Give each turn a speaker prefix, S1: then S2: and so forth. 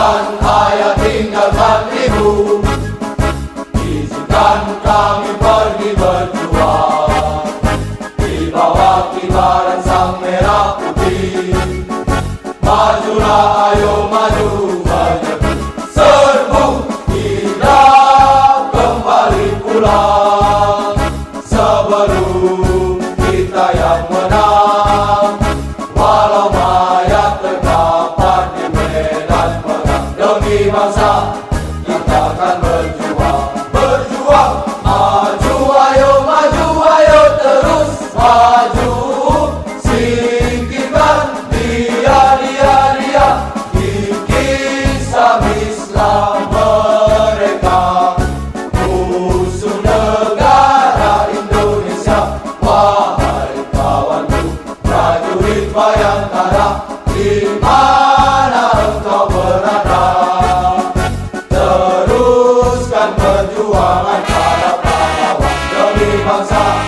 S1: Izinkan ayah tinggalkan ibu, izinkan kami pergi berjuang di bawah kibaran sang merah putih. Majulah, ayo maju, menyerbu, serbu, tidak kembali pulang sebelum kita yang menang. Walau mayat terdapat di medan perang, demi bangsa kita akan berjuang, berjuang. Maju, ayo terus maju. Singkirkan dia kisah Islam mereka, musuh negara Indonesia. Wahai kawanku, prajurit Bayangkara, di mana engkau berada? Teruskan perjuangan para pahlawan demi bangsa.